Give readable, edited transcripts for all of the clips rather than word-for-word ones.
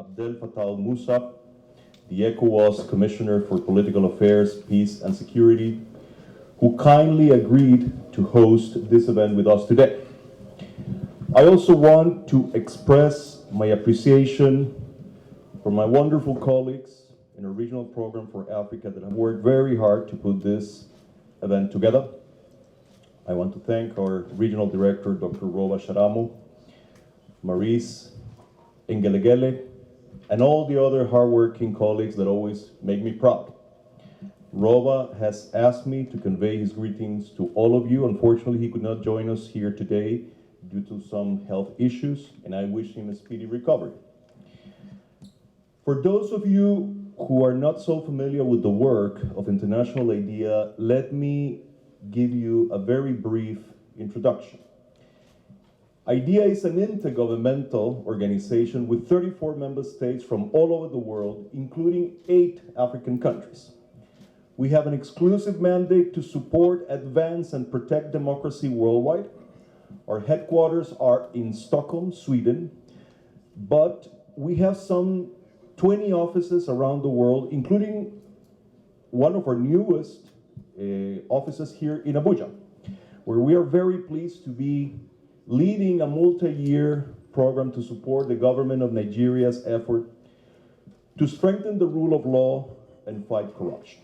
Abdel Fattah al-Musa, the ECOWAS Commissioner for Political Affairs, Peace and Security, who kindly agreed to host this event with us today. I also want to express my appreciation for my wonderful colleagues in our regional program for Africa that have worked very hard to put this event together. I want to thank our regional director, Dr. Roba Sharamo, Maurice Engelegele, and all the other hardworking colleagues that always make me proud. Roba has asked me to convey his greetings to all of you. Unfortunately, he could not join us here today due to some health issues, and I wish him a speedy recovery. For those of you who are not so familiar with the work of International IDEA, let me give you a very brief introduction. IDEA is an intergovernmental organization with 34 member states from all over the world, including 8 African countries. We have an exclusive mandate to support, advance, and protect democracy worldwide. Our headquarters are in Stockholm, Sweden, but we have some 20 offices around the world, including one of our newest offices here in Abuja, where we are very pleased to be leading a multi-year program to support the government of Nigeria's effort to strengthen the rule of law and fight corruption.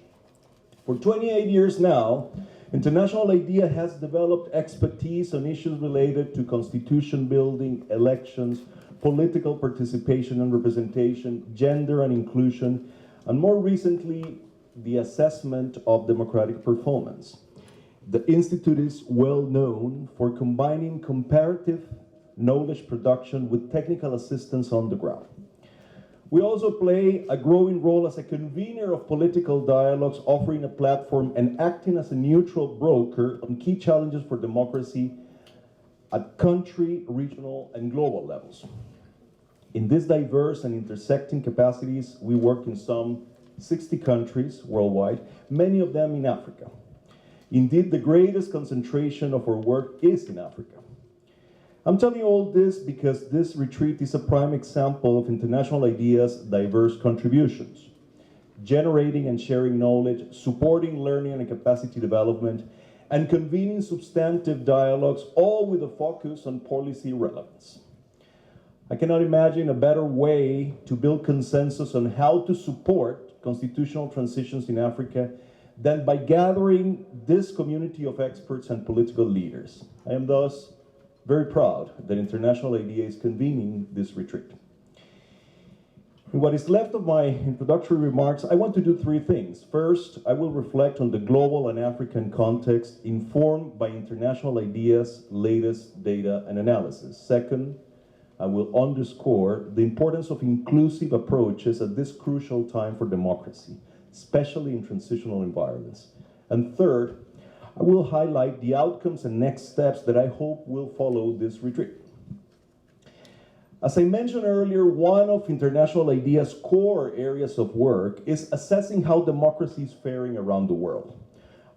For 28 years now, International IDEA has developed expertise on issues related to constitution building, elections, political participation and representation, gender and inclusion, and more recently, the assessment of democratic performance. The Institute is well known for combining comparative knowledge production with technical assistance on the ground. We also play a growing role as a convener of political dialogues, offering a platform and acting as a neutral broker on key challenges for democracy at country, regional, and global levels. In these diverse and intersecting capacities, we work in some 60 countries worldwide, many of them in Africa. Indeed, the greatest concentration of our work is in Africa. I'm telling you all this because this retreat is a prime example of International IDEA's diverse contributions, generating and sharing knowledge, supporting learning and capacity development, and convening substantive dialogues, all with a focus on policy relevance. I cannot imagine a better way to build consensus on how to support constitutional transitions in Africa than by gathering this community of experts and political leaders. I am thus very proud that International IDEA is convening this retreat. In what is left of my introductory remarks, I want to do 3 things. First, I will reflect on the global and African context informed by International IDEA's latest data and analysis. Second, I will underscore the importance of inclusive approaches at this crucial time for democracy, especially in transitional environments. And third, I will highlight the outcomes and next steps that I hope will follow this retreat. As I mentioned earlier, one of International IDEA's core areas of work is assessing how democracy is faring around the world.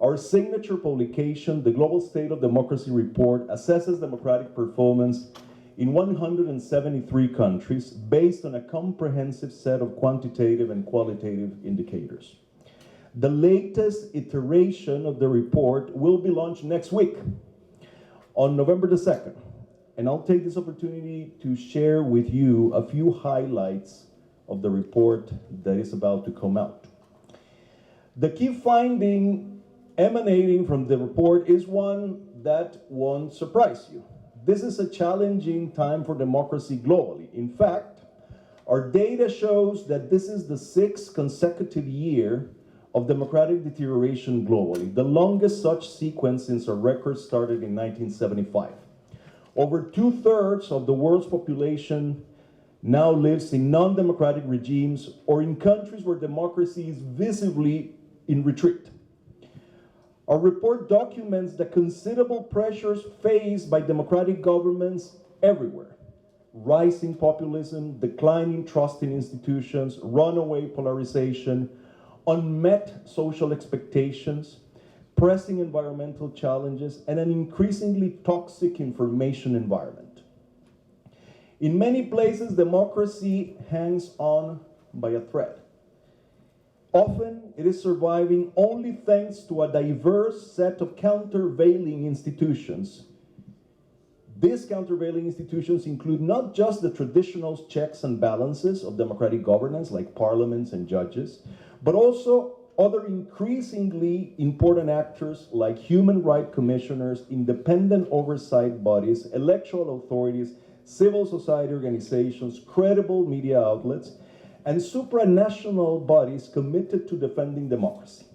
Our signature publication, the Global State of Democracy Report, assesses democratic performance in 173 countries based on a comprehensive set of quantitative and qualitative indicators. The latest iteration of the report will be launched next week on November the 2nd. And I'll take this opportunity to share with you a few highlights of the report that is about to come out. The key finding emanating from the report is one that won't surprise you. This is a challenging time for democracy globally. In fact, our data shows that this is the 6th consecutive year of democratic deterioration globally, the longest such sequence since our record started in 1975. Over 2/3 of the world's population now lives in non-democratic regimes or in countries where democracy is visibly in retreat. Our report documents the considerable pressures faced by democratic governments everywhere. Rising populism, declining trust in institutions, runaway polarization, unmet social expectations, pressing environmental challenges, and an increasingly toxic information environment. In many places, democracy hangs on by a thread. Often, it is surviving only thanks to a diverse set of countervailing institutions. These countervailing institutions include not just the traditional checks and balances of democratic governance, like parliaments and judges, but also other increasingly important actors like human rights commissioners, independent oversight bodies, electoral authorities, civil society organizations, credible media outlets, and supranational bodies committed to defending democracy.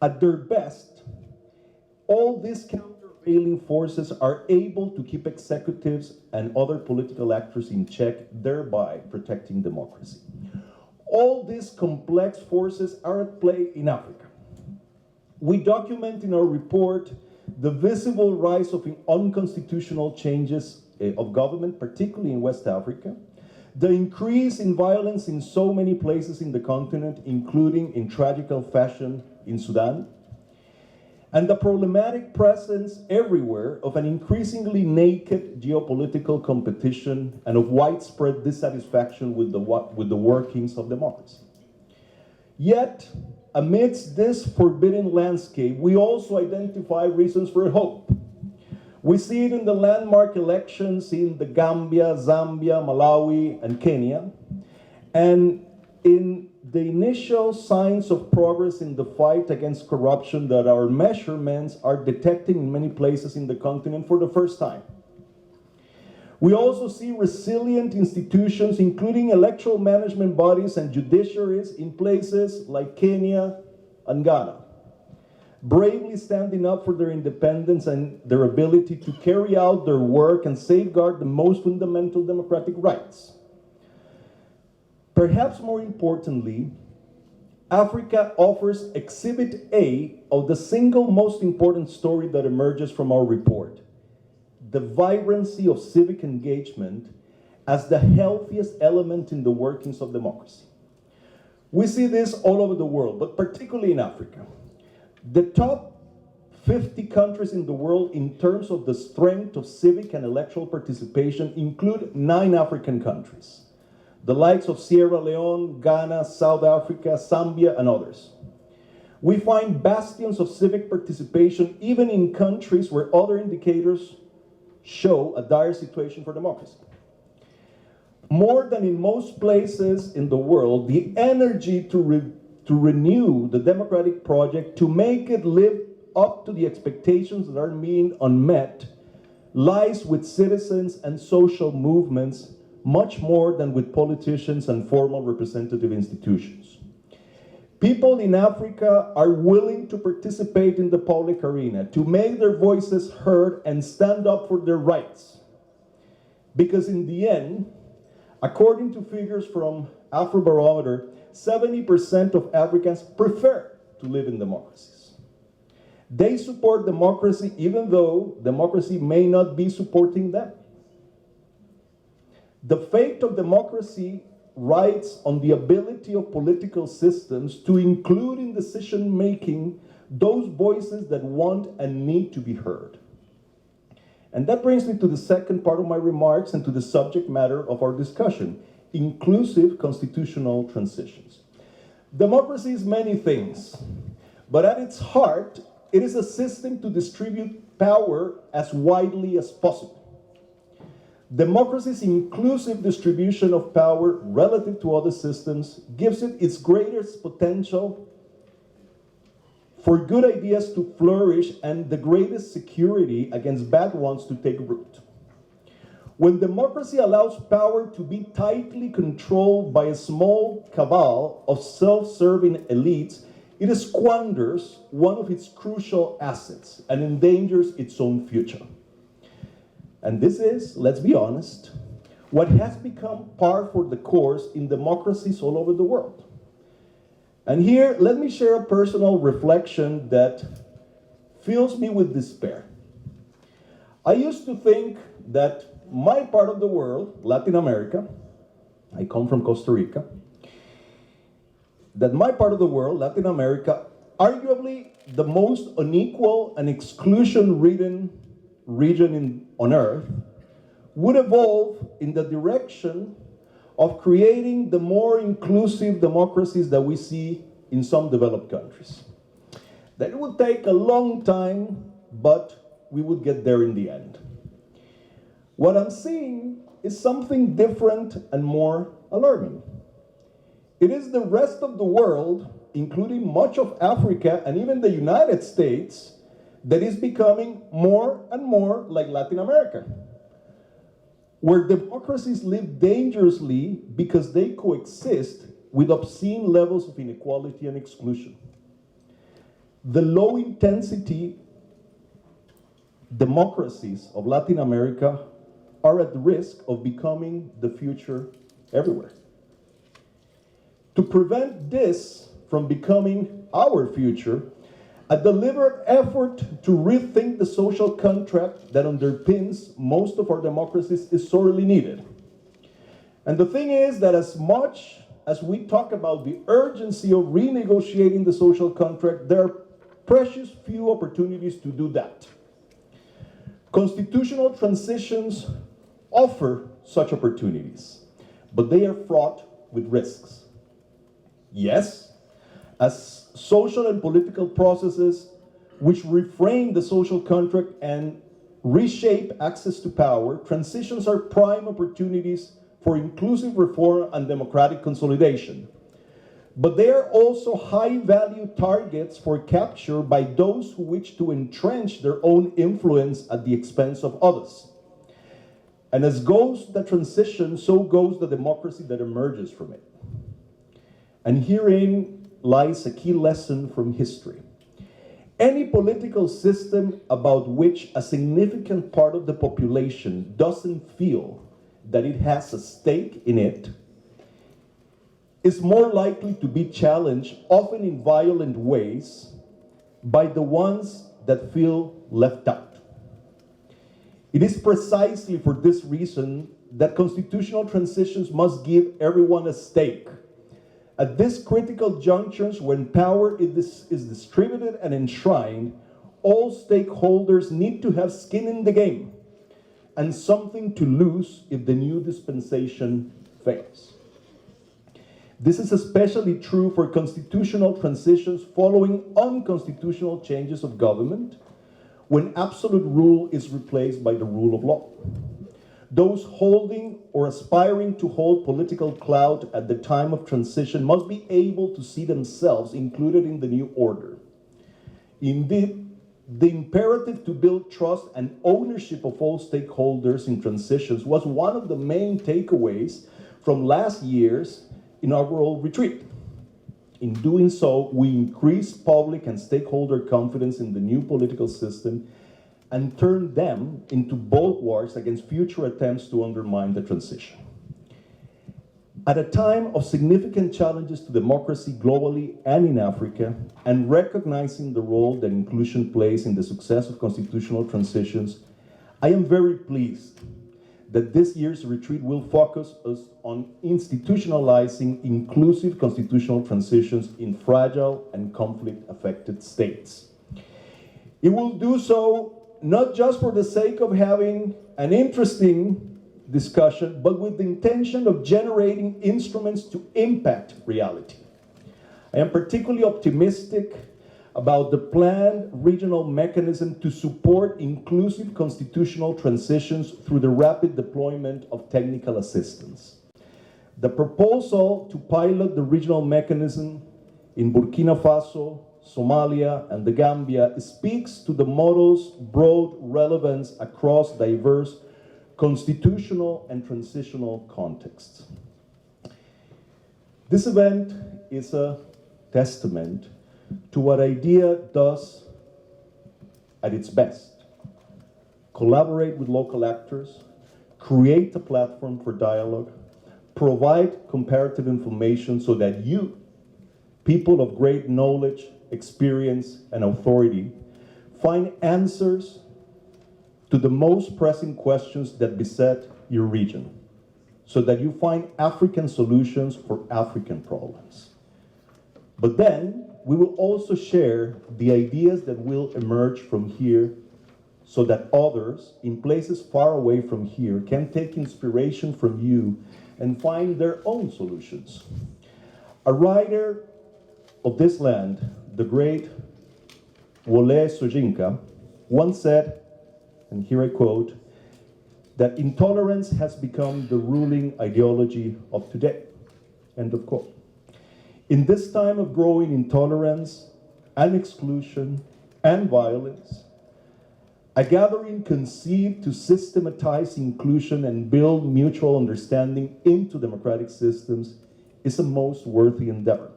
At their best, all these countervailing forces are able to keep executives and other political actors in check, thereby protecting democracy. All these complex forces are at play in Africa. We document in our report the visible rise of unconstitutional changes of government, particularly in West Africa, the increase in violence in so many places in the continent, including in tragical fashion in Sudan, and the problematic presence everywhere of an increasingly naked geopolitical competition and of widespread dissatisfaction with the workings of democracy. Yet, amidst this forbidding landscape, we also identify reasons for hope. We see it in the landmark elections in the Gambia, Zambia, Malawi, and Kenya, and in the initial signs of progress in the fight against corruption that our measurements are detecting in many places in the continent for the first time. We also see resilient institutions, including electoral management bodies and judiciaries in places like Kenya and Ghana, bravely standing up for their independence and their ability to carry out their work and safeguard the most fundamental democratic rights. Perhaps more importantly, Africa offers Exhibit A of the single most important story that emerges from our report: the vibrancy of civic engagement as the healthiest element in the workings of democracy. We see this all over the world, but particularly in Africa. The top 50 countries in the world in terms of the strength of civic and electoral participation include 9 African countries, the likes of Sierra Leone, Ghana, South Africa, Zambia, and others. We find bastions of civic participation even in countries where other indicators show a dire situation for democracy. More than in most places in the world, the energy to renew the democratic project, to make it live up to the expectations that are being unmet, lies with citizens and social movements much more than with politicians and formal representative institutions. People in Africa are willing to participate in the public arena, to make their voices heard and stand up for their rights. Because in the end, according to figures from Afrobarometer, 70% of Africans prefer to live in democracies. They support democracy even though democracy may not be supporting them. The fate of democracy rides on the ability of political systems to include in decision-making those voices that want and need to be heard. And that brings me to the second part of my remarks and to the subject matter of our discussion: inclusive constitutional transitions. Democracy is many things, but at its heart, it is a system to distribute power as widely as possible. Democracy's inclusive distribution of power relative to other systems gives it its greatest potential for good ideas to flourish and the greatest security against bad ones to take root. When democracy allows power to be tightly controlled by a small cabal of self-serving elites, it squanders one of its crucial assets and endangers its own future. And this is, let's be honest, what has become par for the course in democracies all over the world. And here, let me share a personal reflection that fills me with despair. I used to think that my part of the world, Latin America, I come from Costa Rica, that my part of the world, Latin America, arguably the most unequal and exclusion-ridden region on Earth, would evolve in the direction of creating the more inclusive democracies that we see in some developed countries. That it would take a long time, but we would get there in the end. What I'm seeing is something different and more alarming. It is the rest of the world, including much of Africa and even the United States, that is becoming more and more like Latin America, where democracies live dangerously because they coexist with obscene levels of inequality and exclusion. The low-intensity democracies of Latin America are at risk of becoming the future everywhere. To prevent this from becoming our future, a deliberate effort to rethink the social contract that underpins most of our democracies is sorely needed. And the thing is that as much as we talk about the urgency of renegotiating the social contract, there are precious few opportunities to do that. Constitutional transitions offer such opportunities, but they are fraught with risks. Yes, as social and political processes which reframe the social contract and reshape access to power, transitions are prime opportunities for inclusive reform and democratic consolidation. But they are also high-value targets for capture by those who wish to entrench their own influence at the expense of others. And as goes the transition, so goes the democracy that emerges from it. And herein lies a key lesson from history. Any political system about which a significant part of the population doesn't feel that it has a stake in it is more likely to be challenged, often in violent ways, by the ones that feel left out. It is precisely for this reason that constitutional transitions must give everyone a stake. At these critical junctures, when power is distributed and enshrined, all stakeholders need to have skin in the game and something to lose if the new dispensation fails. This is especially true for constitutional transitions following unconstitutional changes of government, when absolute rule is replaced by the rule of law. Those holding or aspiring to hold political clout at the time of transition must be able to see themselves included in the new order. Indeed, the imperative to build trust and ownership of all stakeholders in transitions was one of the main takeaways from last year's inaugural retreat. In doing so, we increased public and stakeholder confidence in the new political system and turned them into bulwarks against future attempts to undermine the transition. At a time of significant challenges to democracy globally and in Africa, and recognizing the role that inclusion plays in the success of constitutional transitions, I am very pleased that this year's retreat will focus us on institutionalizing inclusive constitutional transitions in fragile and conflict-affected states. It will do so not just for the sake of having an interesting discussion, but with the intention of generating instruments to impact reality. I am particularly optimistic about the planned regional mechanism to support inclusive constitutional transitions through the rapid deployment of technical assistance. The proposal to pilot the regional mechanism in Burkina Faso, Somalia, and the Gambia speaks to the model's broad relevance across diverse constitutional and transitional contexts. This event is a testament to what IDEA does at its best. Collaborate with local actors, create a platform for dialogue, provide comparative information so that you, people of great knowledge, experience, and authority, find answers to the most pressing questions that beset your region, so that you find African solutions for African problems. But then, we will also share the ideas that will emerge from here so that others in places far away from here can take inspiration from you and find their own solutions. A writer of this land, the great Wole Soyinka, once said, and here I quote, that intolerance has become the ruling ideology of today, end of quote. In this time of growing intolerance and exclusion and violence, a gathering conceived to systematize inclusion and build mutual understanding into democratic systems is a most worthy endeavor,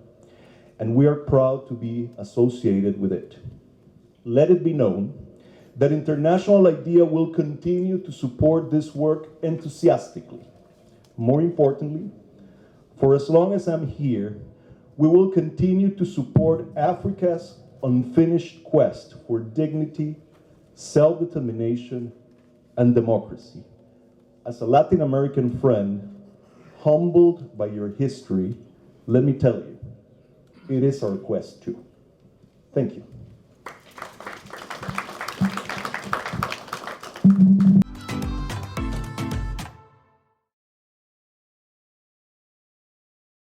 and we are proud to be associated with it. Let it be known that International IDEA will continue to support this work enthusiastically. More importantly, for as long as I'm here, we will continue to support Africa's unfinished quest for dignity, self-determination, and democracy. As a Latin American friend, humbled by your history, let me tell you, it is our quest too. Thank you.